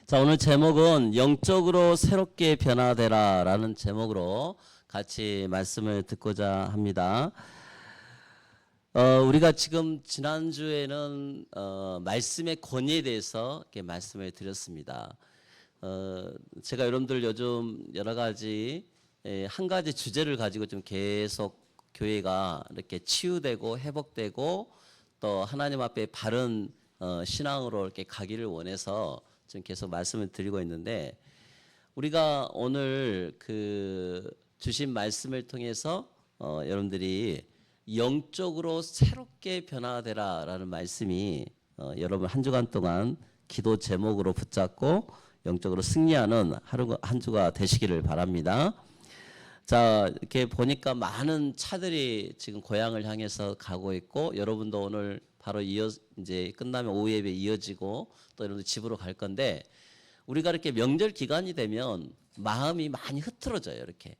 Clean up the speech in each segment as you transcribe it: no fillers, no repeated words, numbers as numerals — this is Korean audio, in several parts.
자, 오늘 제목은 영적으로 새롭게 변화되라 라는 제목으로 같이 말씀을 듣고자 합니다. 우리가 지금 지난주에는 말씀의 권위에 대해서 이렇게 말씀을 드렸습니다. 제가 여러분들 요즘 여러 가지 한 가지 주제를 가지고 좀 계속 교회가 이렇게 치유되고 회복되고 또 하나님 앞에 바른 신앙으로 이렇게 가기를 원해서 지금 계속 말씀을 드리고 있는데, 우리가 오늘 그 주신 말씀을 통해서 여러분들이 영적으로 새롭게 변화되라라는 말씀이 여러분 한 주간 동안 기도 제목으로 붙잡고 영적으로 승리하는 하루 한 주가 되시기를 바랍니다. 자, 이렇게 보니까 많은 차들이 지금 고향을 향해서 가고 있고, 여러분도 오늘 바로 이제 끝나면 오후 예배 이어지고 또 여러분들 집으로 갈 건데, 우리가 이렇게 명절 기간이 되면 마음이 많이 흐트러져요. 이렇게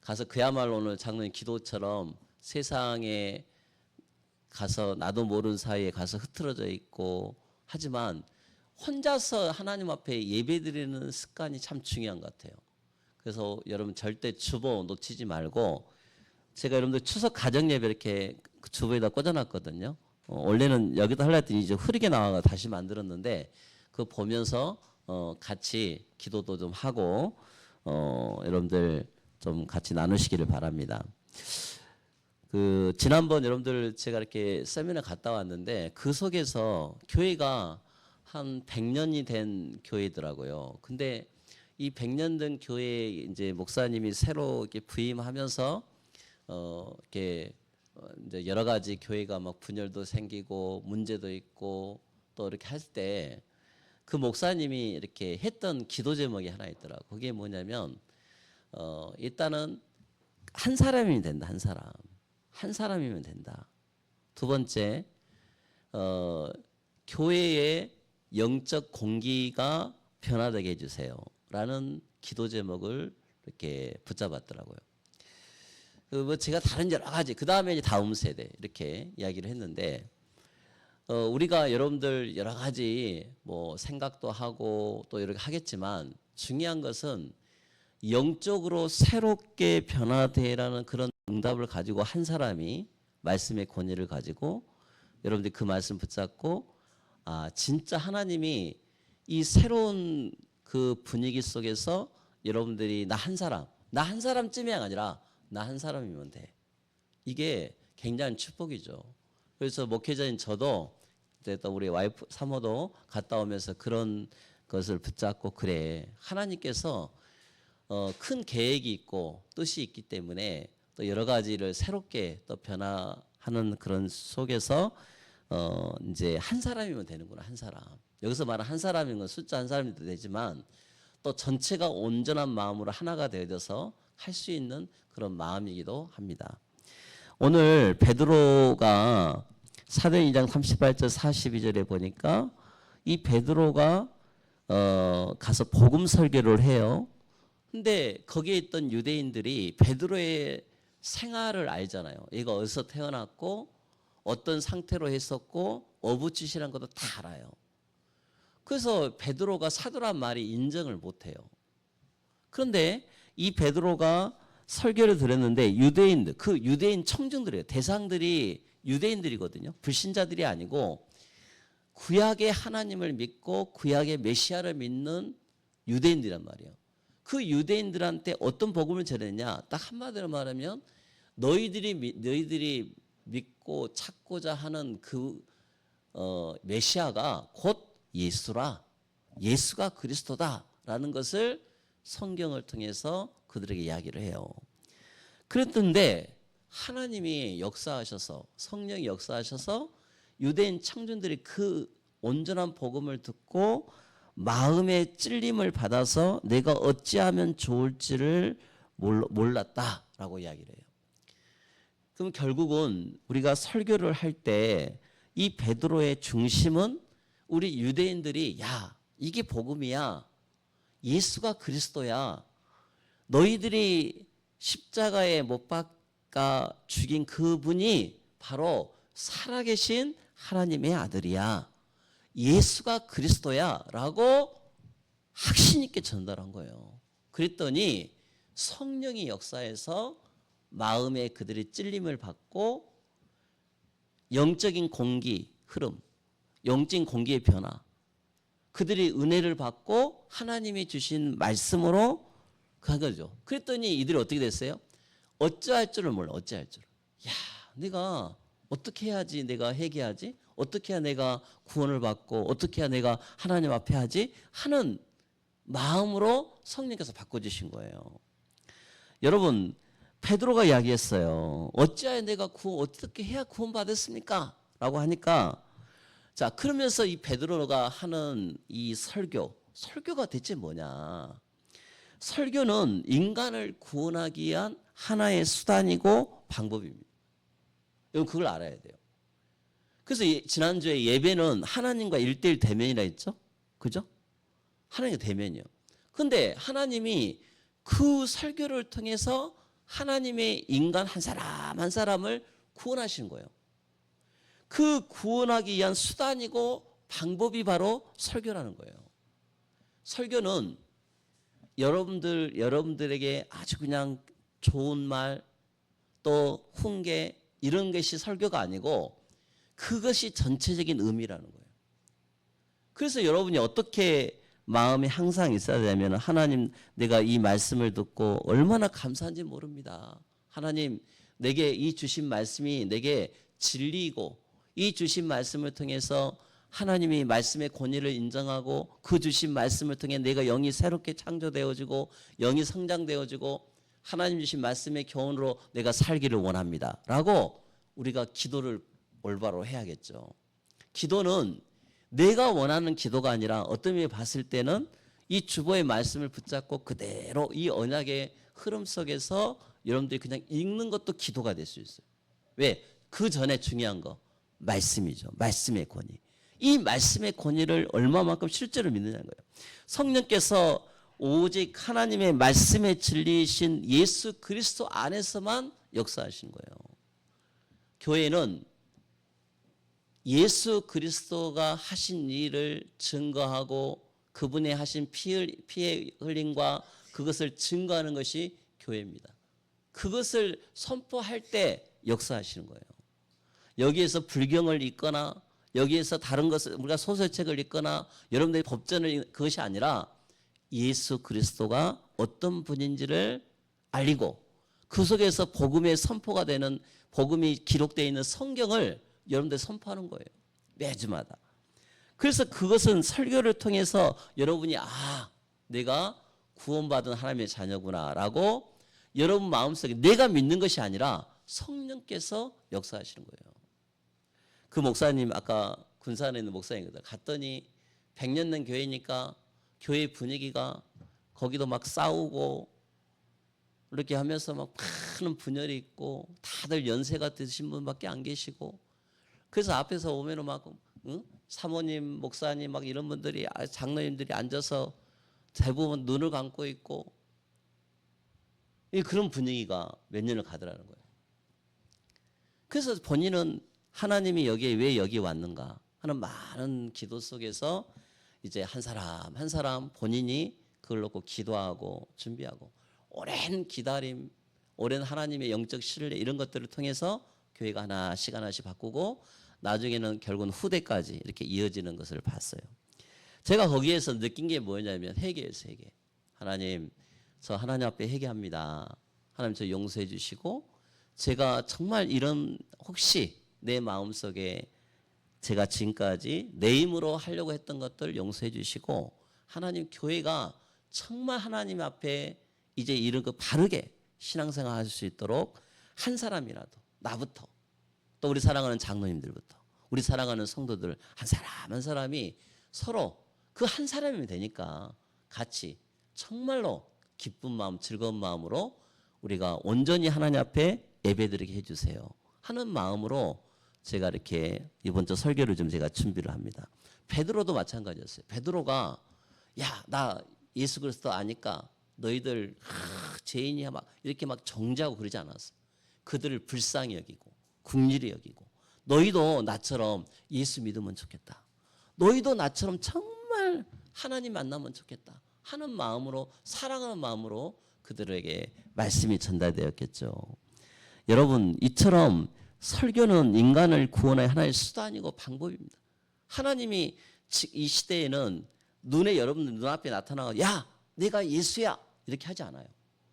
가서 그야말로 오늘 장로님 기도처럼 세상에 가서 나도 모르는 사이에 가서 흐트러져 있고, 하지만 혼자서 하나님 앞에 예배 드리는 습관이 참 중요한 것 같아요. 그래서 여러분 절대 주보 놓치지 말고, 제가 여러분들 추석 가정 예배 이렇게 주보에다 꽂아놨거든요. 원래는 여기다 하려 했더니 이제 흐리게 나와서 다시 만들었는데, 그거 보면서 같이 기도도 좀 하고 여러분들 좀 같이 나누시기를 바랍니다. 그 지난번 여러분들 제가 이렇게 세미나 갔다 왔는데, 그 속에서 교회가 한 100년이 된 교회더라고요. 근데 이 100년 된 교회에 이제 목사님이 새로 이렇게 부임하면서 이렇게 이제 여러 가지 교회가 막 분열도 생기고 문제도 있고 또 이렇게 할 때, 그 목사님이 이렇게 했던 기도 제목이 하나 있더라고. 그게 뭐냐면 일단은 한 사람이면 된다. 한 사람이면 된다. 두 번째, 교회의 영적 공기가 변화되게 해주세요 라는 기도 제목을 이렇게 붙잡았더라고요. 뭐 제가 다른 여러 가지, 그 다음에 이제 다음 세대 이렇게 이야기를 했는데, 우리가 여러분들 여러 가지 뭐 생각도 하고 또 이렇게 하겠지만, 중요한 것은 영적으로 새롭게 변화되라는 그런 응답을 가지고 한 사람이 말씀의 권위를 가지고 여러분들이 그 말씀 붙잡고, 진짜 하나님이 이 새로운 그 분위기 속에서 여러분들이 나 한 사람쯤이 아니라 나 한 사람이면 돼. 이게 굉장한 축복이죠. 그래서 목회자인 저도 또 우리 와이프 사모도 갔다 오면서 그런 것을 붙잡고, 그래, 하나님께서 큰 계획이 있고 뜻이 있기 때문에 또 여러 가지를 새롭게 또 변화하는 그런 속에서 이제 한 사람이면 되는구나. 한 사람. 여기서 말하는 한 사람인 건 숫자 한 사람도 되지만, 또 전체가 온전한 마음으로 하나가 되어져서 할 수 있는 그런 마음이기도 합니다. 오늘 베드로가 사도행 2장 38절 42절에 보니까 이 베드로가 가서 복음 설교를 해요. 근데 거기에 있던 유대인들이 베드로의 생활을 알잖아요. 얘가 어디서 태어났고 어떤 상태로 했었고 어부짓이라는 것도 다 알아요. 그래서 베드로가 사도란 말이 인정을 못해요. 그런데 이 베드로가 설교를 들었는데, 유대인들, 그 유대인 청중들이에요. 대상들이 유대인들이거든요. 불신자들이 아니고 구약의 하나님을 믿고 구약의 메시아를 믿는 유대인들이란 말이에요. 그 유대인들한테 어떤 복음을 전했냐? 딱 한마디로 말하면 너희들이 믿고 찾고자 하는 그 메시아가 곧 예수라, 예수가 그리스도다라는 것을 성경을 통해서 그들에게 이야기를 해요. 그랬던데 하나님이 역사하셔서, 성령이 역사하셔서 유대인 청중들이 그 온전한 복음을 듣고 마음의 찔림을 받아서 내가 어찌하면 좋을지를 몰랐다라고 이야기를 해요. 그럼 결국은 우리가 설교를 할 때 이 베드로의 중심은 우리 유대인들이, 야, 이게 복음이야, 예수가 그리스도야, 너희들이 십자가에 못 박아 죽인 그분이 바로 살아계신 하나님의 아들이야, 예수가 그리스도야라고 확신 있게 전달한 거예요. 그랬더니 성령이 역사해서 마음에 그들이 찔림을 받고 영적인 공기 흐름, 영적인 공기의 변화, 그들이 은혜를 받고 하나님이 주신 말씀으로 간 거죠. 그랬더니 이들이 어떻게 됐어요? 어찌할 줄을 몰라. 어찌할 줄. 야, 내가 어떻게 해야지 내가 회개하지? 어떻게 해야 내가 구원을 받고 어떻게 해야 내가 하나님 앞에 하지? 하는 마음으로 성령께서 바꿔주신 거예요. 여러분, 베드로가 이야기했어요. 어찌하여 내가 어떻게 해야 구원받았습니까? 라고 하니까, 자, 그러면서 이 베드로가 하는 이 설교가 대체 뭐냐? 설교는 인간을 구원하기 위한 하나의 수단이고 방법입니다. 여러분, 그걸 알아야 돼요. 그래서 지난주에 예배는 하나님과 1:1 대면이라 했죠? 그죠? 하나님과 대면이요. 근데 하나님이 그 설교를 통해서 하나님의 인간 한 사람 한 사람을 구원하신 거예요. 그 구원하기 위한 수단이고 방법이 바로 설교라는 거예요. 설교는 여러분들에게 아주 그냥 좋은 말, 또 훈계 이런 것이 설교가 아니고 그것이 전체적인 의미라는 거예요. 그래서 여러분이 어떻게 마음에 항상 있어야 되냐면, 하나님, 내가 이 말씀을 듣고 얼마나 감사한지 모릅니다. 하나님, 내게 이 주신 말씀이 내게 진리이고 이 주신 말씀을 통해서 하나님이 말씀의 권위를 인정하고 그 주신 말씀을 통해 내가 영이 새롭게 창조되어지고 영이 성장되어지고 하나님 주신 말씀의 교훈으로 내가 살기를 원합니다. 라고 우리가 기도를 올바로 해야겠죠. 기도는 내가 원하는 기도가 아니라 어떤 의미에 봤을 때는 이 주보의 말씀을 붙잡고 그대로 이 언약의 흐름 속에서 여러분들이 그냥 읽는 것도 기도가 될 수 있어요. 왜? 그 전에 중요한 거 말씀이죠. 말씀의 권위. 이 말씀의 권위를 얼마만큼 실제로 믿느냐는 거예요. 성령께서 오직 하나님의 말씀의 진리이신 예수 그리스도 안에서만 역사하신 거예요. 교회는 예수 그리스도가 하신 일을 증거하고 그분의 하신 피의 흘림과 그것을 증거하는 것이 교회입니다. 그것을 선포할 때 역사하시는 거예요. 여기에서 불경을 읽거나 여기에서 다른 것을 우리가 소설책을 읽거나 여러분들이 법전을 그것이 아니라 예수 그리스도가 어떤 분인지를 알리고 그 속에서 복음의 선포가 되는 복음이 기록되어 있는 성경을 여러분들 선포하는 거예요. 매주마다. 그래서 그것은 설교를 통해서 여러분이 내가 구원받은 하나님의 자녀구나라고 여러분 마음속에 내가 믿는 것이 아니라 성령께서 역사하시는 거예요. 그 목사님 아까 군산에 있는 목사님이거든. 갔더니 100년 된 교회니까 교회 분위기가 거기도 막 싸우고 이렇게 하면서 막 많은 분열이 있고 다들 연세가 드신 분밖에 안 계시고 그래서 앞에서 오면은 막 사모님, 목사님 막 이런 분들이 장로님들이 앉아서 대부분 눈을 감고 있고 그런 분위기가 몇 년을 가더라는 거예요. 그래서 본인은 하나님이 여기에 왜 여기 왔는가 하는 많은 기도 속에서 이제 한 사람 한 사람 본인이 그걸 놓고 기도하고 준비하고 오랜 기다림, 오랜 하나님의 영적 신뢰 이런 것들을 통해서 교회가 하나씩 하나씩 바꾸고 나중에는 결국은 후대까지 이렇게 이어지는 것을 봤어요. 제가 거기에서 느낀 게 뭐냐면 회개였어요. 회개. 하나님, 저 하나님 앞에 회개합니다. 하나님 저 용서해 주시고 제가 정말 이런 혹시 내 마음속에 제가 지금까지 내 힘으로 하려고 했던 것들 용서해 주시고 하나님 교회가 정말 하나님 앞에 이제 이런 거 바르게 신앙생활 할 수 있도록 한 사람이라도 나부터 또 우리 사랑하는 장로님들부터 우리 사랑하는 성도들 한 사람 한 사람이 서로 그 한 사람이면 되니까 같이 정말로 기쁜 마음 즐거운 마음으로 우리가 온전히 하나님 앞에 예배드리게 해주세요 하는 마음으로 제가 이렇게 이번 주 설교를 좀 제가 준비를 합니다. 베드로도 마찬가지였어요. 베드로가 나 예수 그리스도 아니까 너희들 죄인이야 막 이렇게 막 정죄하고 그러지 않았어. 그들을 불쌍히 여기고 긍휼히 여기고 너희도 나처럼 예수 믿으면 좋겠다. 너희도 나처럼 정말 하나님 만나면 좋겠다 하는 마음으로, 사랑하는 마음으로 그들에게 말씀이 전달되었겠죠. 여러분, 이처럼 설교는 인간을 구원할 하나의 수단이고 방법입니다. 하나님이 이 시대에는 여러분들 눈앞에 나타나고 야 내가 예수야 이렇게 하지 않아요.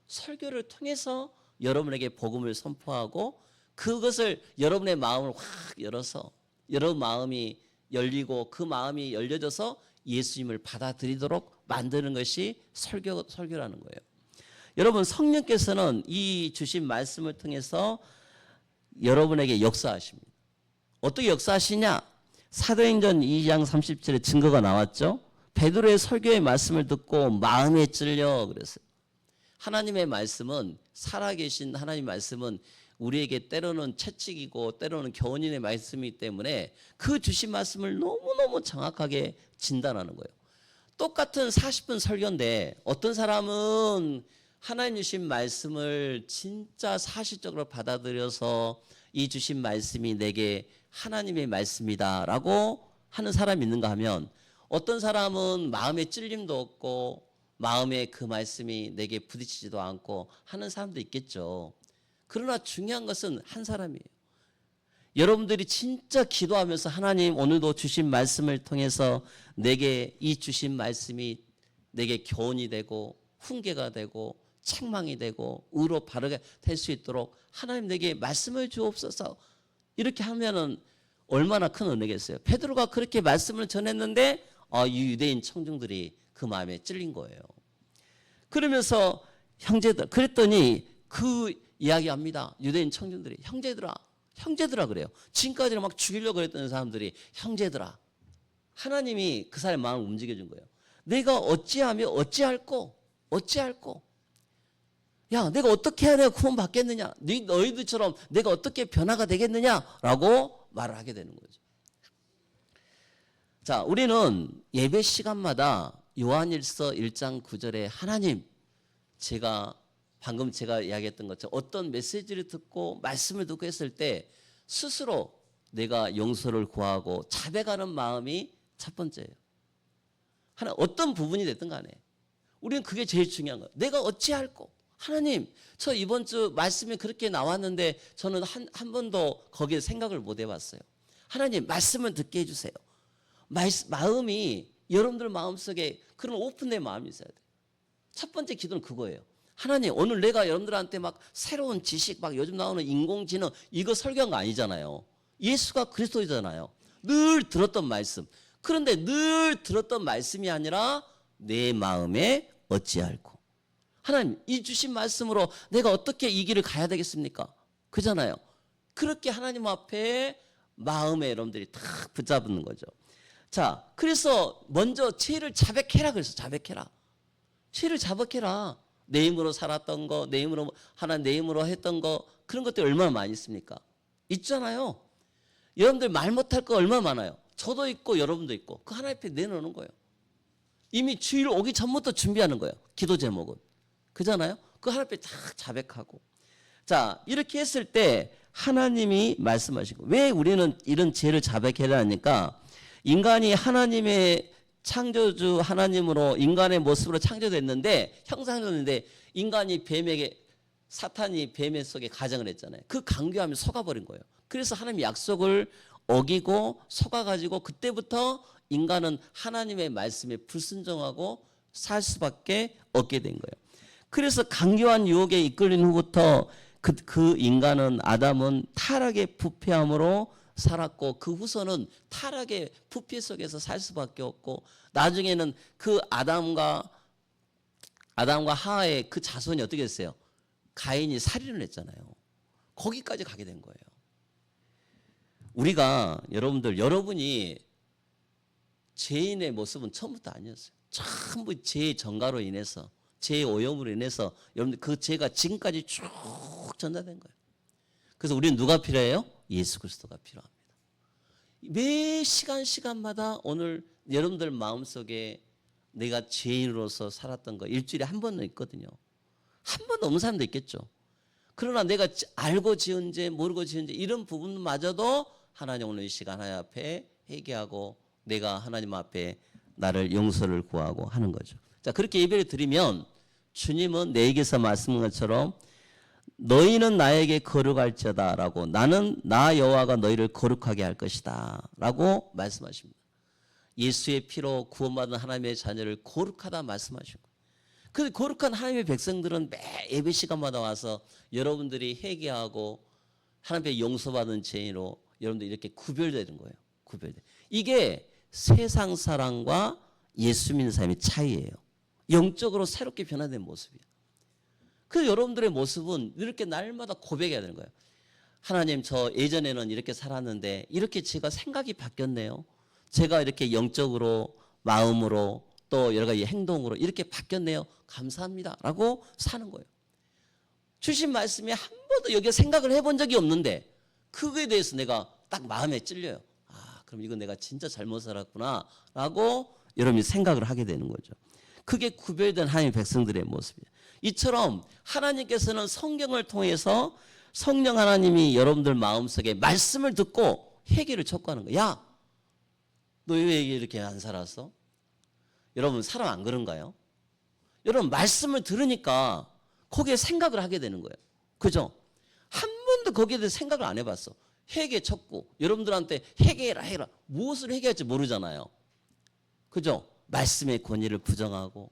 설교를 통해서 여러분에게 복음을 선포하고 그것을 여러분의 마음을 확 열어서 여러분 마음이 열리고 그 마음이 열려져서 예수님을 받아들이도록 만드는 것이 설교라는 거예요. 여러분, 성령께서는 이 주신 말씀을 통해서 여러분에게 역사하십니다. 어떻게 역사하시냐? 사도행전 2장 30절에 증거가 나왔죠. 베드로의 설교의 말씀을 듣고 마음에 찔려 그랬어요. 하나님의 말씀은, 살아계신 하나님의 말씀은 우리에게 때로는 채찍이고 때로는 교훈인의 말씀이기 때문에 그 주신 말씀을 너무너무 정확하게 진단하는 거예요. 똑같은 40분 설교인데 어떤 사람은 하나님 주신 말씀을 진짜 사실적으로 받아들여서 이 주신 말씀이 내게 하나님의 말씀이다 라고 하는 사람이 있는가 하면, 어떤 사람은 마음에 찔림도 없고 마음에 그 말씀이 내게 부딪히지도 않고 하는 사람도 있겠죠. 그러나 중요한 것은 한 사람이에요. 여러분들이 진짜 기도하면서 하나님 오늘도 주신 말씀을 통해서 내게 이 주신 말씀이 내게 교훈이 되고 훈계가 되고 책망이 되고 의로 바르게 될 수 있도록 하나님 내게 말씀을 주옵소서, 이렇게 하면은 얼마나 큰 은혜겠어요. 베드로가 그렇게 말씀을 전했는데 이 유대인 청중들이 그 마음에 찔린 거예요. 그러면서 형제들, 그랬더니 그 이야기합니다. 유대인 청중들이 형제들아 그래요. 지금까지는 막 죽이려고 그랬던 사람들이 형제들아. 하나님이 그 사람의 마음을 움직여준 거예요. 내가 어찌하며 어찌할꼬. 야, 내가 어떻게 해야 내가 구원 받겠느냐? 너희들처럼 내가 어떻게 변화가 되겠느냐라고 말을 하게 되는 거죠. 자, 우리는 예배 시간마다 요한일서 1장 9절에 하나님, 방금 제가 이야기했던 것처럼 어떤 메시지를 듣고 말씀을 듣고 했을 때 스스로 내가 용서를 구하고 자백하는 마음이 첫 번째예요. 어떤 부분이 됐든 간에 우리는 그게 제일 중요한 거예요. 내가 어찌할꼬. 하나님, 저 이번 주 말씀이 그렇게 나왔는데 저는 한 번도 거기에 생각을 못 해봤어요. 하나님, 말씀을 듣게 해주세요. 마음이, 여러분들 마음속에 그런 오픈된 마음이 있어야 돼요. 첫 번째 기도는 그거예요. 하나님, 오늘 내가 여러분들한테 막 새로운 지식, 막 요즘 나오는 인공지능 이거 설교한 거 아니잖아요. 예수가 그리스도이잖아요. 늘 들었던 말씀. 그런데 늘 들었던 말씀이 아니라 내 마음에 어찌할꼬. 하나님, 이 주신 말씀으로 내가 어떻게 이 길을 가야 되겠습니까? 그잖아요. 그렇게 하나님 앞에 마음에 여러분들이 탁 붙잡는 거죠. 자, 그래서 먼저 죄를 자백해라 그래서 자백해라. 죄를 자백해라. 내 힘으로 살았던 거, 내 힘으로 했던 거, 그런 것들이 얼마나 많이 있습니까? 있잖아요. 여러분들 말 못할 거 얼마나 많아요. 저도 있고 여러분도 있고 그 하나님 앞에 내놓는 거예요. 이미 주일 오기 전부터 준비하는 거예요. 기도 제목은. 그잖아요. 그 하나님 앞에 딱 자백하고. 자, 이렇게 했을 때 하나님이 말씀하시고, 왜 우리는 이런 죄를 자백해야 하니까, 인간이 하나님의 창조주 하나님으로 인간의 모습으로 창조됐는데, 형상되었는데 인간이 사탄이 뱀의 속에 가정을 했잖아요. 그 강교함에 속아버린 거예요. 그래서 하나님의 약속을 어기고 속아가지고 그때부터 인간은 하나님의 말씀에 불순종하고 살 수밖에 없게 된 거예요. 그래서 강교한 유혹에 이끌린 후부터 그 인간은, 아담은 타락의 부패함으로 살았고 그 후손은 타락의 부패 속에서 살 수밖에 없고, 나중에는 그 아담과 하와의 그 자손이 어떻게 됐어요? 가인이 살인을 했잖아요. 거기까지 가게 된 거예요. 여러분이 죄인의 모습은 처음부터 아니었어요. 전부 죄의 전가로 인해서, 죄의 오염으로 인해서 여러분들 그 죄가 지금까지 쭉 전달된 거예요. 그래서 우리는 누가 필요해요? 예수 그리스도가 필요합니다. 매 시간마다 오늘 여러분들 마음속에 내가 죄인으로서 살았던 거 일주일에 한 번은 있거든요. 한 번도 없는 사람도 있겠죠. 그러나 내가 알고 지은 죄, 모르고 지은 죄, 이런 부분마저도 하나님 오늘 이 시간 하나님 앞에 회개하고 내가 하나님 앞에 나를 용서를 구하고 하는 거죠. 자, 그렇게 예배를 드리면 주님은 내게서 말씀한 것처럼 너희는 나에게 거룩할지어다 라고 나는 나 여호와가 너희를 거룩하게 할 것이다 라고 말씀하십니다. 예수의 피로 구원받은 하나님의 자녀를 거룩하다 말씀하시고, 그 거룩한 하나님의 백성들은 매 예배 시간마다 와서 여러분들이 회개하고 하나님 앞에 용서받은 죄인으로 여러분들 이렇게 구별되는 거예요. 구별돼. 이게 세상 사람과 예수 믿는 사람의 차이예요. 영적으로 새롭게 변화된 모습이에요. 그 여러분들의 모습은 이렇게 날마다 고백해야 되는 거예요. 하나님, 저 예전에는 이렇게 살았는데 이렇게 제가 생각이 바뀌었네요. 제가 이렇게 영적으로, 마음으로, 또 여러 가지 행동으로 이렇게 바뀌었네요. 감사합니다 라고 사는 거예요. 주신 말씀에 한 번도 여기에 생각을 해본 적이 없는데 그거에 대해서 내가 딱 마음에 찔려요. 아, 그럼 이건 내가 진짜 잘못 살았구나 라고 여러분이 생각을 하게 되는 거죠. 그게 구별된 하나님의 백성들의 모습이에요. 이처럼 하나님께서는 성경을 통해서 성령 하나님이 여러분들 마음속에 말씀을 듣고 회개를 촉구하는 거야. 야, 너 왜 이렇게 안 살았어? 여러분, 사람 안 그런가요? 여러분, 말씀을 들으니까 거기에 생각을 하게 되는 거예요. 그죠? 한 번도 거기에 대해서 생각을 안 해봤어. 회개 촉구. 여러분들한테 회개해라 해라. 무엇을 회개할지 모르잖아요. 그죠? 말씀의 권위를 부정하고,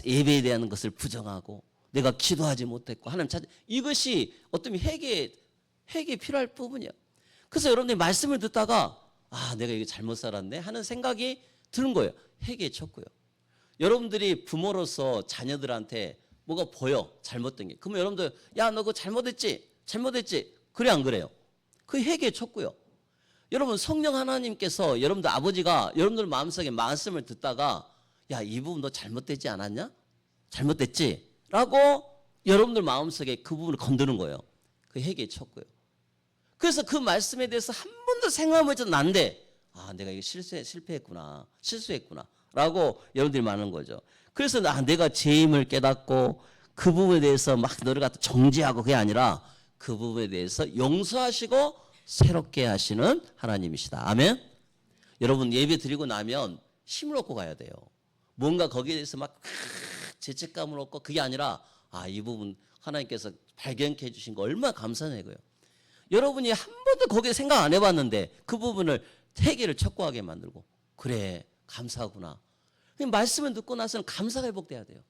예배에 대한 것을 부정하고, 내가 기도하지 못했고 하나님 찾아, 이것이 어떤 회개에 필요할 부분이에요. 그래서 여러분들이 말씀을 듣다가 아, 내가 이거 잘못 살았네 하는 생각이 드는 거예요. 회개 촉구요. 여러분들이 부모로서 자녀들한테 뭐가 보여, 잘못된 게, 그러면 여러분들 야, 너 그거 잘못했지 그래 안 그래요? 그 회개 촉구요. 여러분, 성령 하나님께서 여러분들 아버지가 여러분들 마음속에 말씀을 듣다가 야, 이 부분 너 잘못되지 않았냐? 잘못됐지? 라고 여러분들 마음속에 그 부분을 건드는 거예요. 그 회개 촉구요. 그래서 그 말씀에 대해서 한 번도 생각해보지 않는데 아, 내가 이거 실수했구나 라고 여러분들이 말하는 거죠. 그래서 내가 죄임을 깨닫고 그 부분에 대해서 막 너를 갖다 정죄하고 그게 아니라 그 부분에 대해서 용서하시고 새롭게 하시는 하나님이시다. 아멘. 여러분, 예배 드리고 나면 힘을 얻고 가야 돼요. 뭔가 거기에 대해서 막 죄책감을 얻고 그게 아니라 아, 이 부분 하나님께서 발견케 해주신 거 얼마나 감사해요. 여러분이 한 번도 거기에 생각 안 해봤는데 그 부분을 회개를 촉구하게 만들고 그래, 감사하구나. 말씀을 듣고 나서는 감사가 회복돼야 돼요.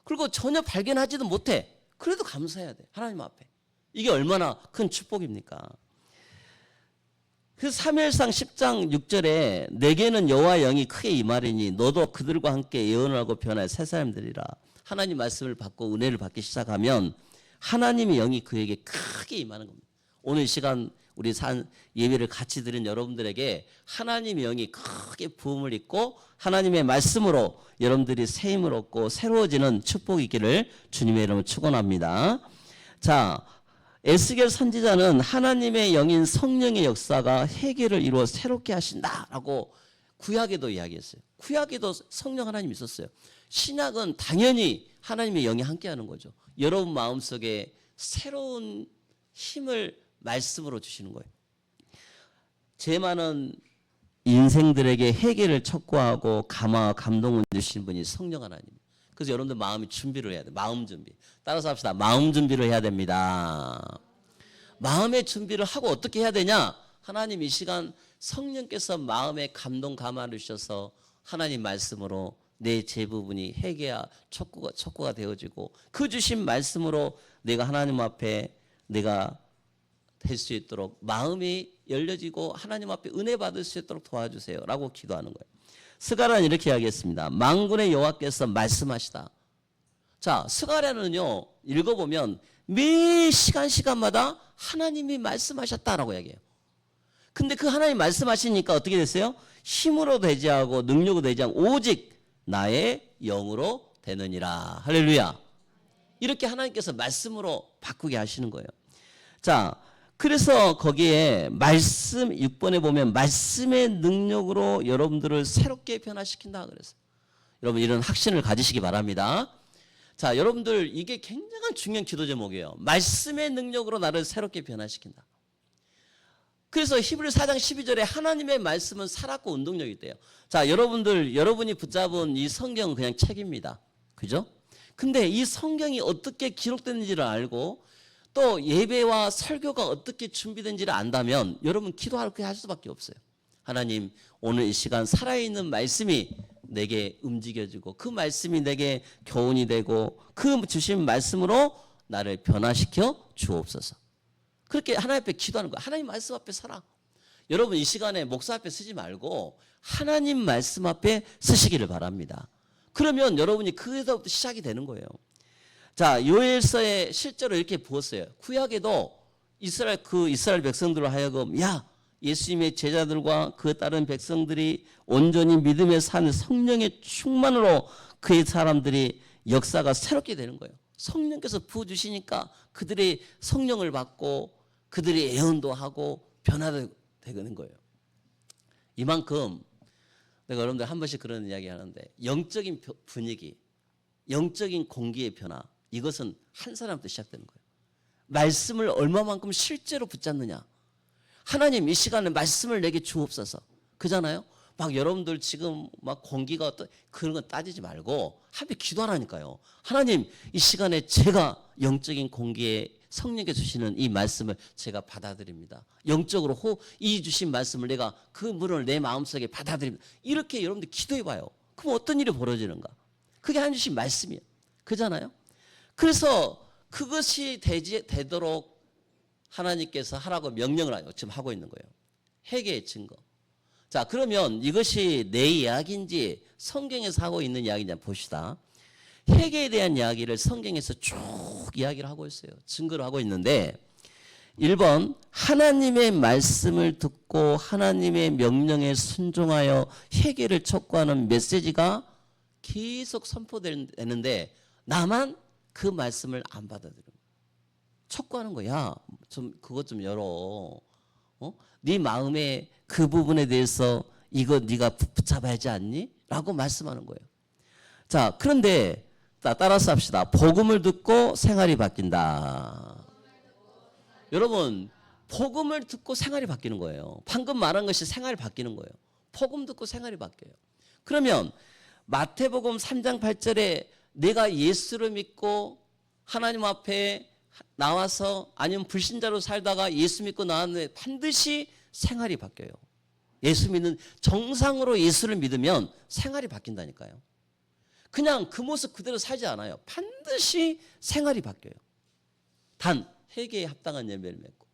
그리고 전혀 발견하지도 못해. 그래도 감사해야 돼. 하나님 앞에. 이게 얼마나 큰 축복입니까? 그 사무엘상 10장 6절에 내게는 여호와의 영이 크게 임하리니 너도 그들과 함께 예언을 하고 변화의 새 사람들이라. 하나님 말씀을 받고 은혜를 받기 시작하면 하나님의 영이 그에게 크게 임하는 겁니다. 오늘 이 시간 우리 예배를 같이 드린 여러분들에게 하나님의 영이 크게 부음을 입고 하나님의 말씀으로 여러분들이 새 힘을 얻고 새로워지는 축복이 있기를 주님의 이름으로 축원합니다. 자, 에스겔 선지자는 하나님의 영인 성령의 역사가 회개를 이루어 새롭게 하신다라고 구약에도 이야기했어요. 구약에도 성령 하나님이 있었어요. 신약은 당연히 하나님의 영이 함께하는 거죠. 여러분 마음속에 새로운 힘을 말씀으로 주시는 거예요. 죄 많은 인생들에게 회개를 촉구하고 감화와 감동을 주시는 분이 성령 하나님. 그래서 여러분들 마음의 준비를 해야 돼요. 마음 준비. 따라서 합시다. 마음 준비를 해야 됩니다. 마음의 준비를 하고 어떻게 해야 되냐? 하나님 이 시간 성령께서 마음에 감동 감화를 주셔서 하나님 말씀으로 내 죄 부분이 회개와 촉구가 되어지고 그 주신 말씀으로 내가 하나님 앞에 내가 될 수 있도록 마음이 열려지고 하나님 앞에 은혜 받을 수 있도록 도와주세요 라고 기도하는 거예요. 스가랴는 이렇게 이야기했습니다. 만군의 여호와께서 말씀하시다. 자, 스가랴는요 읽어보면 매 시간마다 하나님이 말씀하셨다라고 이야기해요. 근데 그 하나님 말씀하시니까 어떻게 됐어요? 힘으로 되지 않고 능력으로 되지 않고 오직 나의 영으로 되느니라. 할렐루야. 이렇게 하나님께서 말씀으로 바꾸게 하시는 거예요. 자, 그래서 거기에 말씀 6번에 보면 말씀의 능력으로 여러분들을 새롭게 변화시킨다 그랬어요. 여러분 이런 확신을 가지시기 바랍니다. 자, 여러분들 이게 굉장한 중요한 기도 제목이에요. 말씀의 능력으로 나를 새롭게 변화시킨다. 그래서 히브리 4장 12절에 하나님의 말씀은 살았고 운동력이 있대요. 자, 여러분이 붙잡은 이 성경은 그냥 책입니다. 그죠? 근데 이 성경이 어떻게 기록됐는지를 알고 또 예배와 설교가 어떻게 준비된지를 안다면 여러분 기도할 게 할 수밖에 없어요. 하나님, 오늘 이 시간 살아있는 말씀이 내게 움직여지고 그 말씀이 내게 교훈이 되고 그 주신 말씀으로 나를 변화시켜 주옵소서. 그렇게 하나님 앞에 기도하는 거야. 하나님 말씀 앞에 서라. 여러분 이 시간에 목사 앞에 쓰지 말고 하나님 말씀 앞에 쓰시기를 바랍니다. 그러면 여러분이 그에서부터 시작이 되는 거예요. 자, 요엘서에 실제로 이렇게 부었어요. 구약에도 이스라엘 백성들로 하여금 예수님의 제자들과 그에 따른 백성들이 온전히 믿음에 사는 성령의 충만으로 그의 사람들이 역사가 새롭게 되는 거예요. 성령께서 부어주시니까 그들이 성령을 받고 그들이 예언도 하고 변화되는 거예요. 이만큼 내가 여러분들 한 번씩 그런 이야기 하는데 영적인 분위기, 영적인 공기의 변화, 이것은 한 사람부터 시작되는 거예요. 말씀을 얼마만큼 실제로 붙잡느냐. 하나님 이 시간에 말씀을 내게 주옵소서. 그잖아요. 막 여러분들 지금 막 공기가 어떤 그런 건 따지지 말고 함께 기도하라니까요. 하나님 이 시간에 제가 영적인 공기에 성령께 주시는 이 말씀을 제가 받아들입니다. 영적으로 이 주신 말씀을 내가 그 물을 내 마음속에 받아들입니다. 이렇게 여러분들 기도해 봐요. 그럼 어떤 일이 벌어지는가? 그게 하나님 주신 말씀이에요. 그잖아요. 그래서 그것이 되도록 하나님께서 하라고 명령을 지금 하고 있는 거예요. 회개의 증거. 자, 그러면 이것이 내 이야기인지 성경에서 하고 있는 이야기인지 한번 봅시다. 회개에 대한 이야기를 성경에서 쭉 이야기를 하고 있어요. 증거를 하고 있는데 1번 하나님의 말씀을 듣고 하나님의 명령에 순종하여 회개를 촉구하는 메시지가 계속 선포되는데 나만 그 말씀을 안 받아들여요. 촉구하는 거야. 좀 그것 좀 열어. 네 마음의 그 부분에 대해서 이거 네가 붙잡아야 하지 않니? 라고 말씀하는 거예요. 자, 그런데 따라서 합시다. 복음을 듣고 생활이 바뀐다. 여러분, 복음을 듣고 생활이 바뀌는 거예요. 방금 말한 것이 생활이 바뀌는 거예요. 복음 듣고 생활이 바뀌어요. 그러면 마태복음 3장 8절에 내가 예수를 믿고 하나님 앞에 나와서 아니면 불신자로 살다가 예수 믿고 나왔는데 반드시 생활이 바뀌어요. 예수 믿는 정상으로 예수를 믿으면 생활이 바뀐다니까요. 그냥 그 모습 그대로 살지 않아요. 반드시 생활이 바뀌어요. 단 회개에 합당한 열매를 맺고.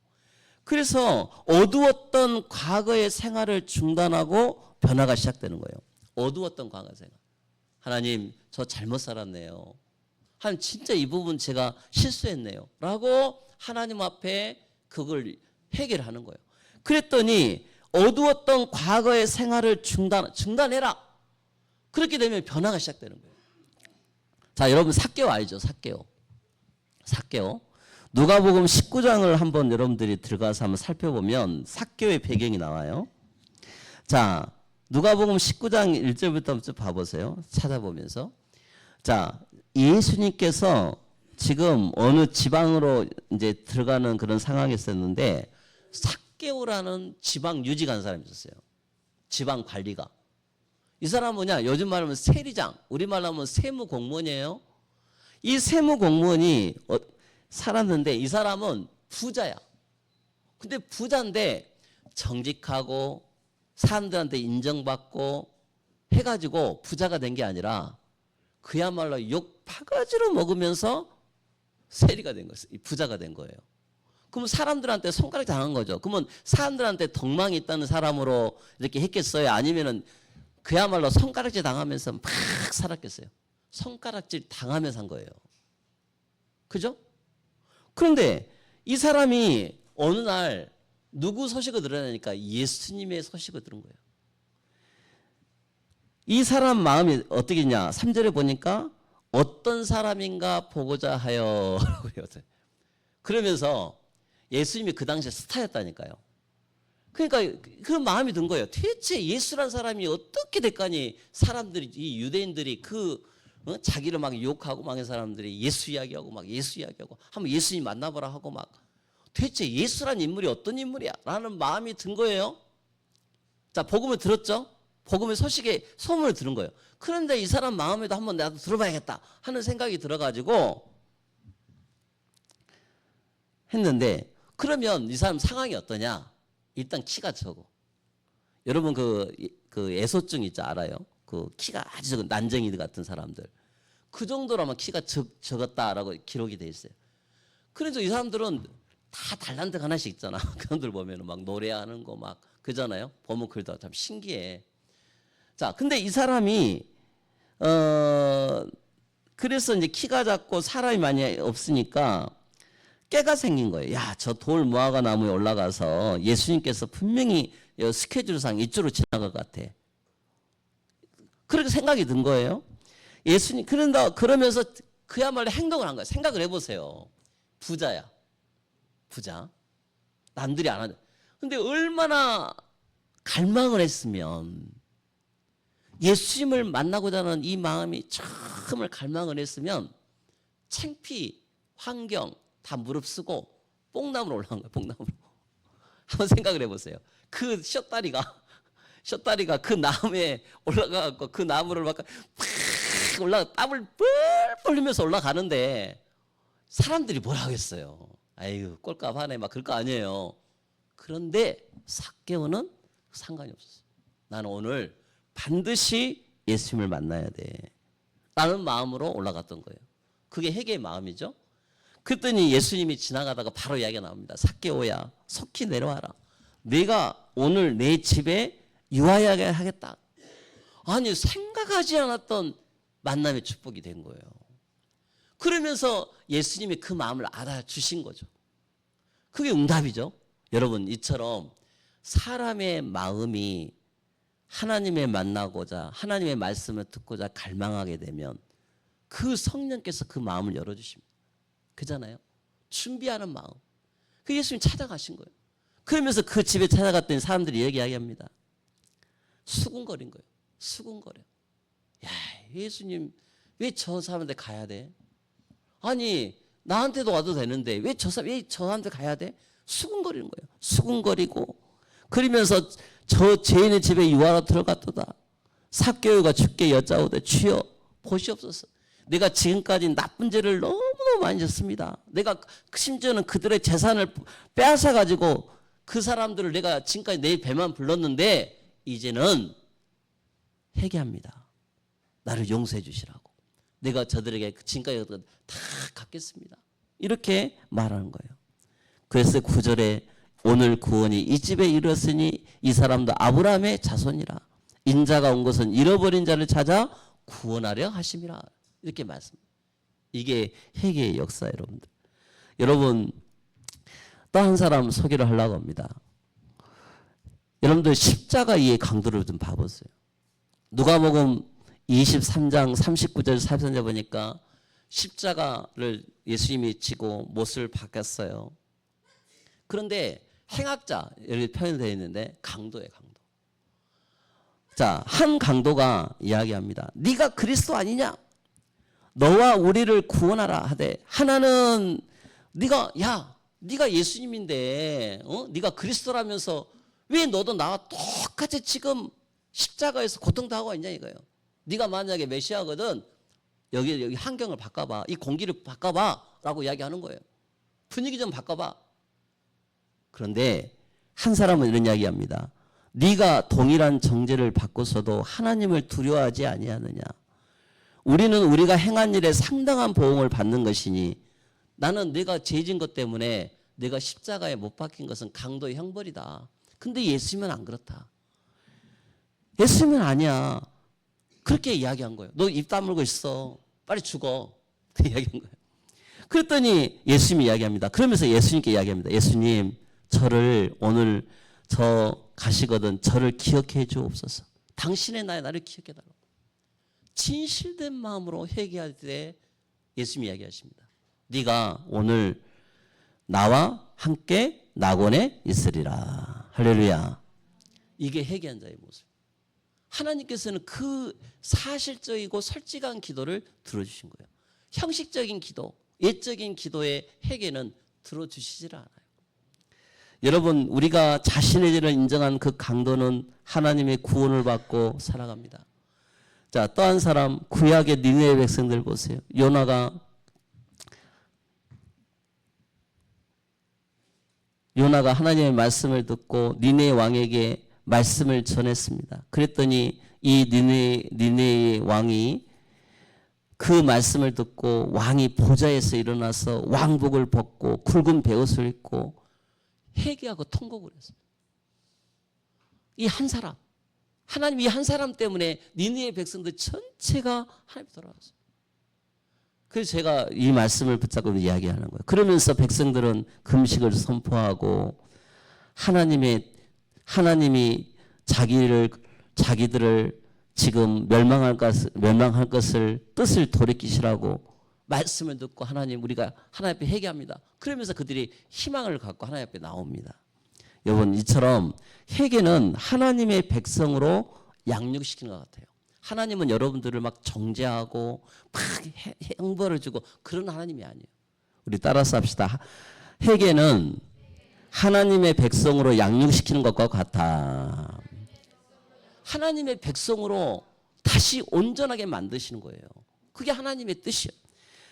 그래서 어두웠던 과거의 생활을 중단하고 변화가 시작되는 거예요. 어두웠던 과거 생활. 하나님 저 잘못 살았네요. 하나님 진짜 이 부분 제가 실수했네요. 라고 하나님 앞에 그걸 회개를 하는 거예요. 그랬더니 어두웠던 과거의 생활을 중단해라. 그렇게 되면 변화가 시작되는 거예요. 자, 여러분 삭개오 알죠? 삭개오. 누가복음 19장을 한번 여러분들이 들어가서 한번 살펴보면 삭개오의 배경이 나와요. 자, 누가복음 19장 1절부터 한번 봐보세요. 찾아보면서. 자, 예수님께서 지금 어느 지방으로 이제 들어가는 그런 상황이 있었는데 삭개오라는 지방 유직 간 사람이 있었어요. 지방 관리가. 이 사람은 뭐냐? 요즘 말하면 세리장, 우리말로 하면 세무공무원이에요. 이 세무공무원이 살았는데 이 사람은 부자야. 근데 부자인데 정직하고 사람들한테 인정받고 해가지고 부자가 된 게 아니라 그야말로 욕 바가지로 먹으면서 세리가 된 거예요. 부자가 된 거예요. 그러면 사람들한테 손가락 당한 거죠. 그러면 사람들한테 덕망이 있다는 사람으로 이렇게 했겠어요? 아니면은 그야말로 손가락질 당하면서 막 살았겠어요? 손가락질 당하면서 한 거예요. 그죠? 그런데 이 사람이 어느 날 누구 소식을 들으니까 예수님의 소식을 들은 거예요. 이 사람 마음이 어떻겠냐? 3절에 보니까 어떤 사람인가 보고자 하여 그러면서 예수님이 그 당시에 스타였다니까요. 그러니까 그 마음이 든 거예요. 대체 예수란 사람이 어떻게 될까니 사람들이 이 유대인들이 자기를 막 욕하고 막 한 사람들이 예수 이야기하고 막 예수 이야기하고 한번 예수님 만나보라 하고 막 도대체 예수란 인물이 어떤 인물이야? 라는 마음이 든 거예요. 자, 복음을 들었죠? 복음의 소문을 들은 거예요. 그런데 이 사람 마음에도 한번 나도 들어봐야겠다 하는 생각이 들어가지고 했는데, 그러면 이 사람 상황이 어떠냐? 일단 키가 적어. 여러분 그 애소증 있죠? 알아요? 그 키가 아주 적은 난쟁이 같은 사람들. 그 정도라면 키가 적었다라고 기록이 돼 있어요. 그래서 이 사람들은 다 달란트가 하나씩 있잖아. 그 사람들 보면 막 노래하는 거 막 그잖아요. 보면 그래도 참 신기해. 자, 근데 이 사람이 그래서 이제 키가 작고 사람이 많이 없으니까 깨가 생긴 거예요. 야, 저 돌 무화과 나무에 올라가서 예수님께서 분명히 스케줄상 이쪽으로 지나갈 것 같아. 그렇게 생각이 든 거예요. 예수님 그러면서 그야말로 행동을 한 거예요. 생각을 해보세요. 부자야, 부자. 남들이 안 하죠. 근데 얼마나 갈망을 했으면, 예수님을 만나고자 하는 이 마음이 처음을 갈망을 했으면 창피, 환경 다 무릅쓰고 뽕나무로 올라간 거예요. 뽕나무로. 한번 생각을 해보세요. 그 셔다리가 그 나무에 올라가고 그 나무를 막 올라가 땀을 뻘뻘 흘리면서 올라가는데 사람들이 뭐라 하겠어요. 아유 꼴값하네 막 그럴 거 아니에요. 그런데 삭개오는 상관이 없었어요. 나는 오늘 반드시 예수님을 만나야 돼 라는 마음으로 올라갔던 거예요. 그게 회개의 마음이죠. 그랬더니 예수님이 지나가다가 바로 이야기가 나옵니다. 삭개오야, 속히 내려와라. 내가 오늘 내 집에 유하게 하겠다. 아니 생각하지 않았던 만남의 축복이 된 거예요. 그러면서 예수님이 그 마음을 알아주신 거죠. 그게 응답이죠. 여러분, 이처럼 사람의 마음이 하나님을 만나고자 하나님의 말씀을 듣고자 갈망하게 되면 그 성령께서 그 마음을 열어주십니다. 그잖아요. 준비하는 마음. 그 예수님 찾아가신 거예요. 그러면서 그 집에 찾아갔더니 사람들이 얘기합니다. 수군거린 거예요. 수군거려. 야, 예수님 왜 저 사람한테 가야 돼? 아니 나한테도 와도 되는데 왜 저한테 가야 돼? 수군거리는 거예요. 수군거리고 그러면서 저 죄인의 집에 유하로 들어갔도다. 삭개오가 주께 여짜오되 주여 보시옵소서. 내가 지금까지 나쁜 죄를 너무너무 많이 졌습니다. 내가 심지어는 그들의 재산을 빼앗아 가지고 그 사람들을 내가 지금까지 내 배만 불렀는데 이제는 회개합니다. 나를 용서해 주시라고. 내가 저들에게 지금까지 다 갚겠습니다. 이렇게 말하는 거예요. 그래서 9절에 오늘 구원이 이 집에 이르렀으니 이 사람도 아브라함의 자손이라. 인자가 온 것은 잃어버린 자를 찾아 구원하려 하심이라. 이렇게 말씀합니다. 이게 회개의 역사 여러분들. 여러분 또 한 사람 소개를 하려고 합니다. 여러분들 십자가의 강도를 좀 봐보세요. 누가복음 23장 39절 43절 보니까 십자가를 예수님이 지고 못을 박았어요. 그런데 행악자 여기 표현되어 있는데 강도예요. 강도. 자, 한 강도가 이야기합니다. 네가 그리스도 아니냐? 너와 우리를 구원하라 하되 하나는 네가 예수님인데 네가 그리스도라면서 왜 너도 나와 똑같이 지금 십자가에서 고통당하고 있냐 이거예요. 네가 만약에 메시아거든 여기 환경을 바꿔봐. 이 공기를 바꿔봐 라고 이야기하는 거예요. 분위기 좀 바꿔봐. 그런데 한 사람은 이런 이야기합니다. 네가 동일한 정죄를 받고서도 하나님을 두려워하지 아니하느냐. 우리는 우리가 행한 일에 상당한 보응을 받는 것이니 나는 내가 죄진 것 때문에 내가 십자가에 못 박힌 것은 강도의 형벌이다. 근데 예수님은 안 그렇다. 예수님은 아니야. 그렇게 이야기한 거예요. 너 입 다물고 있어. 빨리 죽어. 이야기한 거예요. 그랬더니 예수님이 이야기합니다. 그러면서 예수님께 이야기합니다. 예수님 저를 오늘 저 가시거든 저를 기억해 주옵소서. 당신의 나를 기억해 달라고. 진실된 마음으로 회개할 때 예수님이 이야기하십니다. 네가 오늘 나와 함께 낙원에 있으리라. 할렐루야. 이게 회개한 자의 모습. 하나님께서는 그 사실적이고 솔직한 기도를 들어주신 거예요. 형식적인 기도, 예적인 기도의 회개는 들어주시질 않아요. 여러분 우리가 자신의 죄를 인정한 그 강도는 하나님의 구원을 받고 살아갑니다. 자, 또 한 사람 구약의 니느웨 백성들 보세요. 요나가 하나님의 말씀을 듣고 니느웨 왕에게 말씀을 전했습니다. 그랬더니 이 니느웨 왕이 그 말씀을 듣고 왕이 보좌에서 일어나서 왕복을 벗고 굵은 베옷을 입고 회개하고 통곡을 했어요. 이 한 사람, 하나님 이 한 사람 때문에 니느웨 백성들 전체가 하나님 돌아왔어요. 그래서 제가 이 말씀을 붙잡고 이야기하는 거예요. 그러면서 백성들은 금식을 선포하고 하나님이 자기들을 지금 멸망할 것을 뜻을 돌이키시라고 말씀을 듣고 하나님 우리가 하나님 앞에 회개합니다. 그러면서 그들이 희망을 갖고 하나님 앞에 나옵니다. 여러분 이처럼 회개는 하나님의 백성으로 양육시키는 것 같아요. 하나님은 여러분들을 막 정죄하고 막 형벌을 주고 그런 하나님이 아니에요. 우리 따라서 합시다. 회개는 하나님의 백성으로 양육시키는 것과 같아. 하나님의 백성으로 다시 온전하게 만드시는 거예요. 그게 하나님의 뜻이에요.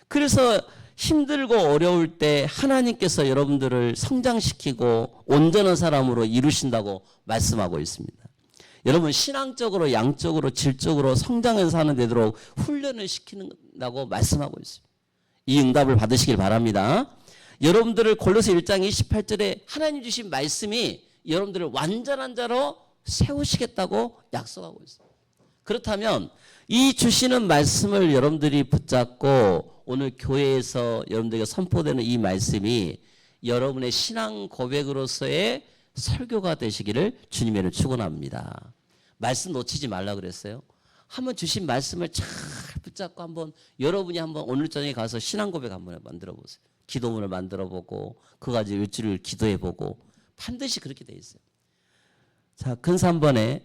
그래서 힘들고 어려울 때 하나님께서 여러분들을 성장시키고 온전한 사람으로 이루신다고 말씀하고 있습니다. 여러분 신앙적으로 양적으로 질적으로 성장해서 사는 되도록 훈련을 시키는다고 말씀하고 있어요. 이 응답을 받으시길 바랍니다. 여러분들을 골로새 1장 28절에 하나님 주신 말씀이 여러분들을 완전한 자로 세우시겠다고 약속하고 있어요. 그렇다면 이 주시는 말씀을 여러분들이 붙잡고 오늘 교회에서 여러분들에게 선포되는 이 말씀이 여러분의 신앙 고백으로서의 설교가 되시기를 주님의 축원합니다. 말씀 놓치지 말라 그랬어요. 한번 주신 말씀을 잘 붙잡고 한번 여러분이 한번 오늘 저녁에 가서 신앙 고백 한번 만들어 보세요. 기도문을 만들어 보고 그거 가지고 일주일 기도해 보고 반드시 그렇게 돼 있어요. 자, 큰 3번에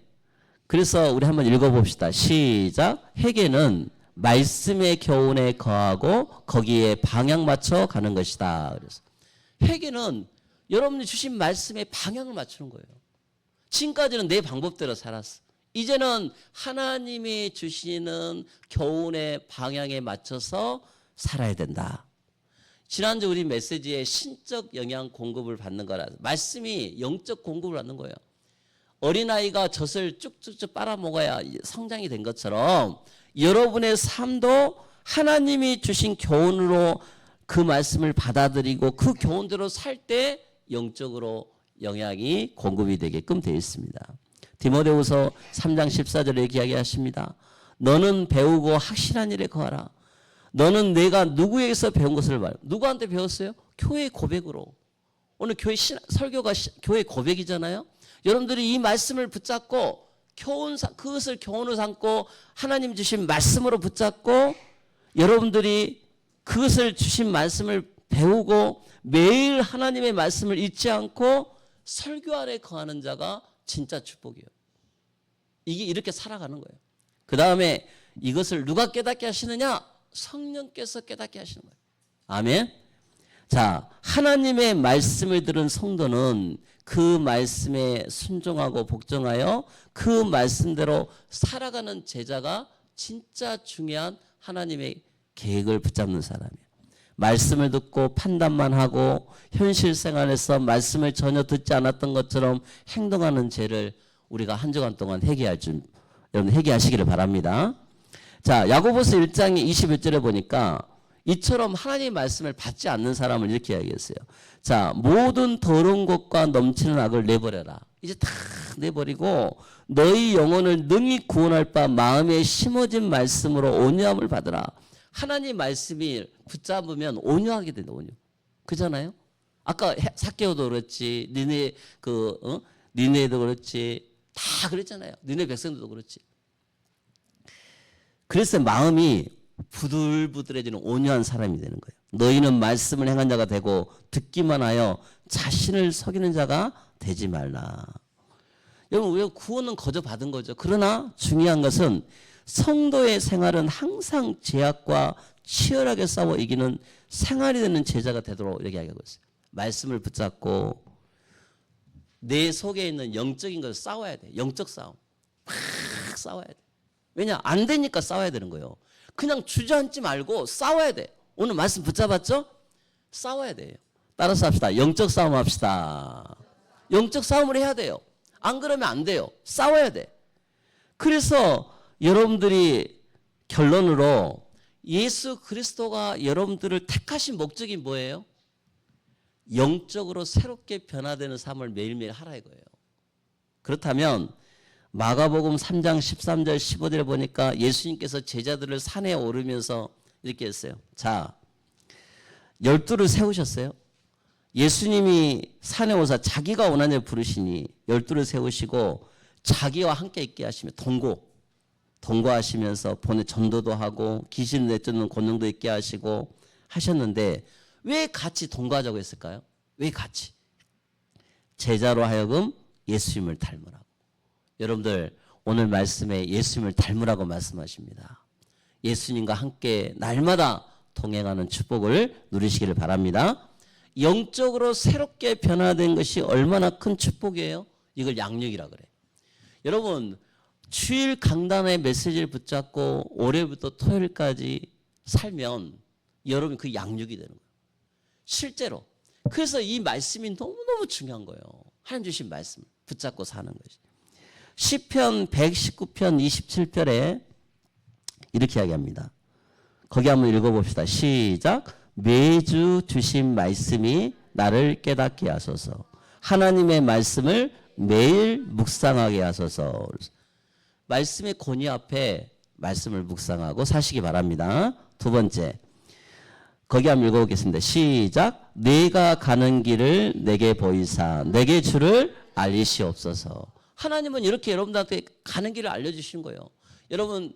그래서 우리 한번 읽어봅시다. 시작. 회개는 말씀의 교훈에 거하고 거기에 방향 맞춰 가는 것이다. 그래서 회개는 여러분이 주신 말씀에 방향을 맞추는 거예요. 지금까지는 내 방법대로 살았어. 이제는 하나님이 주시는 교훈의 방향에 맞춰서 살아야 된다. 지난주 우리 메시지에 신적 영양 공급을 받는 거라 말씀이 영적 공급을 받는 거예요. 어린아이가 젖을 쭉쭉쭉 빨아먹어야 성장이 된 것처럼 여러분의 삶도 하나님이 주신 교훈으로 그 말씀을 받아들이고 그 교훈대로 살 때 영적으로 영향이 공급이 되게끔 되어 있습니다. 디모데후서 3장 14절에 이렇게 이야기하십니다. 너는 배우고 확실한 일에 거하라. 너는 내가 누구에게서 배운 것을 말해. 누구한테 배웠어요? 교회 고백으로. 오늘 교회 설교가 교회 고백이잖아요. 여러분들이 이 말씀을 붙잡고 그것을 교훈으로 삼고 하나님 주신 말씀으로 붙잡고 여러분들이 그것을 주신 말씀을 배우고 매일 하나님의 말씀을 잊지 않고 설교 아래 거하는 자가 진짜 축복이에요. 이게 이렇게 살아가는 거예요. 그 다음에 이것을 누가 깨닫게 하시느냐? 성령께서 깨닫게 하시는 거예요. 아멘. 자, 하나님의 말씀을 들은 성도는 그 말씀에 순종하고 복종하여 그 말씀대로 살아가는 제자가 진짜 중요한 하나님의 계획을 붙잡는 사람이에요. 말씀을 듣고 판단만 하고 현실 생활에서 말씀을 전혀 듣지 않았던 것처럼 행동하는 죄를 우리가 한 주간 동안 여러분 회개하시기를 바랍니다. 자, 야고보서 1장 21절에 보니까 이처럼 하나님의 말씀을 받지 않는 사람을 이렇게 이야기했어요. 자, 모든 더러운 것과 넘치는 악을 내버려라. 이제 다 내버리고 너희 영혼을 능히 구원할 바 마음에 심어진 말씀으로 온유함을 받으라. 하나님 말씀이 붙잡으면 온유하게 된다. 온유. 그잖아요. 아까 삭개오도 그렇지, 니네도 그렇지, 다 그랬잖아요. 니네 백성들도 그렇지. 그래서 마음이 부들부들해지는 온유한 사람이 되는 거예요. 너희는 말씀을 행한 자가 되고 듣기만 하여 자신을 속이는 자가 되지 말라. 여러분, 우리가 구원은 거저 받은 거죠. 그러나 중요한 것은 성도의 생활은 항상 죄악과 치열하게 싸워 이기는 생활이 되는 제자가 되도록 이렇게 이야기하고 있어요. 말씀을 붙잡고 내 속에 있는 영적인 것을 싸워야 돼. 영적 싸움. 막 싸워야 돼. 왜냐? 안 되니까 싸워야 되는 거예요. 그냥 주저앉지 말고 싸워야 돼. 오늘 말씀 붙잡았죠? 싸워야 돼요. 따라서 합시다. 영적 싸움 합시다. 영적 싸움을 해야 돼요. 안 그러면 안 돼요. 싸워야 돼. 그래서 여러분들이 결론으로 예수 그리스도가 여러분들을 택하신 목적이 뭐예요? 영적으로 새롭게 변화되는 삶을 매일매일 하라 이거예요. 그렇다면 마가복음 3장 13절 15절에 보니까 예수님께서 제자들을 산에 오르면서 이렇게 했어요. 자, 12를 세우셨어요. 예수님이 산에 오사 자기가 원하는 부르시니 12를 세우시고 자기와 함께 있게 하시며 동거하시면서 보내 전도도 하고 귀신 내쫓는 권능도 있게 하시고 하셨는데 왜 같이 동거하자고 했을까요? 왜 같이? 제자로 하여금 예수님을 닮으라고. 여러분들 오늘 말씀에 예수님을 닮으라고 말씀하십니다. 예수님과 함께 날마다 동행하는 축복을 누리시기를 바랍니다. 영적으로 새롭게 변화된 것이 얼마나 큰 축복이에요? 이걸 양육이라 그래. 여러분 주일 강단의 메시지를 붙잡고 올해부터 토요일까지 살면 여러분 그 양육이 되는 거예요. 실제로. 그래서 이 말씀이 너무너무 중요한 거예요. 하나님 주신 말씀 붙잡고 사는 것이. 시편 119편 27편에 이렇게 이야기합니다. 거기 한번 읽어봅시다. 시작. 매주 주신 말씀이 나를 깨닫게 하소서. 하나님의 말씀을 매일 묵상하게 하소서. 말씀의 권위 앞에 말씀을 묵상하고 사시기 바랍니다. 두 번째. 거기 한번 읽어보겠습니다. 시작. 내가 가는 길을 내게 보이사 내게 주를 알리시옵소서. 하나님은 이렇게 여러분들한테 가는 길을 알려주시는 거예요. 여러분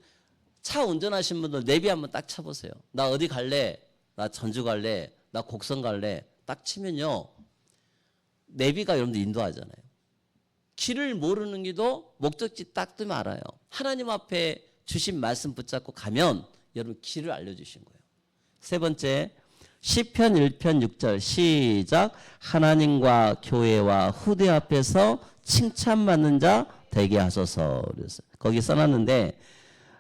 차 운전하신 분들 내비 한번 딱 쳐보세요. 나 어디 갈래? 나 전주 갈래? 나 곡성 갈래? 딱 치면요. 내비가 여러분들 인도하잖아요. 길을 모르는 게도 목적지 딱 뜨면 알아요. 하나님 앞에 주신 말씀 붙잡고 가면 여러분 길을 알려주신 거예요. 세 번째, 시편 1편 6절 시작. 하나님과 교회와 후대 앞에서 칭찬받는 자 되게 하소서. 그래서 거기 써놨는데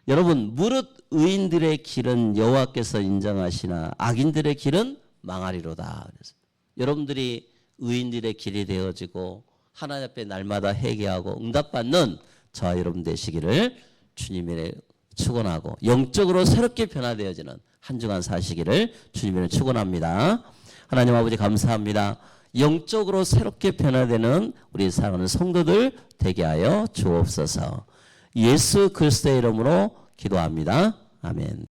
여러분 무릇 의인들의 길은 여호와께서 인정하시나 악인들의 길은 망하리로다. 그래서 여러분들이 의인들의 길이 되어지고 하나님 앞에 날마다 회개하고 응답받는 저와 여러분 되시기를 주님의 축원하고 영적으로 새롭게 변화되어지는 한 주간 사시기를 주님을 축원합니다. 하나님 아버지 감사합니다. 영적으로 새롭게 변화되는 우리 사랑하는 성도들 되게 하여 주옵소서. 예수 그리스도의 이름으로 기도합니다. 아멘.